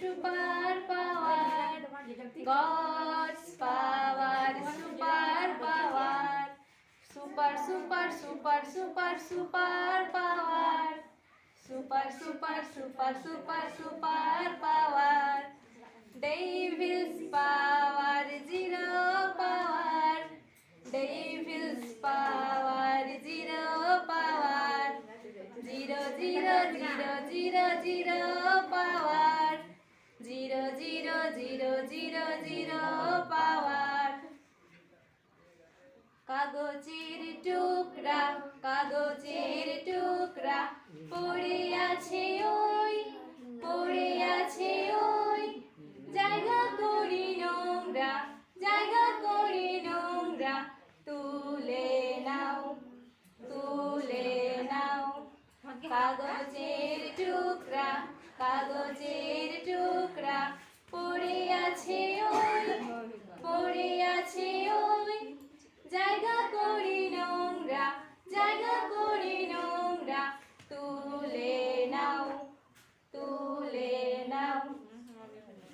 super power. God's power, super power. Super, super, super, super, super power. Super, super, super, super, super power. Devil's power, zero power. Devil's power, zero power. Zero, zero, zero, zero, zero power. Zero, zero, zero, zero, zero power. কাগজের টুকরা, কাগজের টুকরা পড়ে আছে ওই, পড়ে আছে ওই। জায়গা করি নোংরা, জায়গা করি নোংরা, তুলে নাও, তুলে নাও। কাগজের টুকরা, কাগজের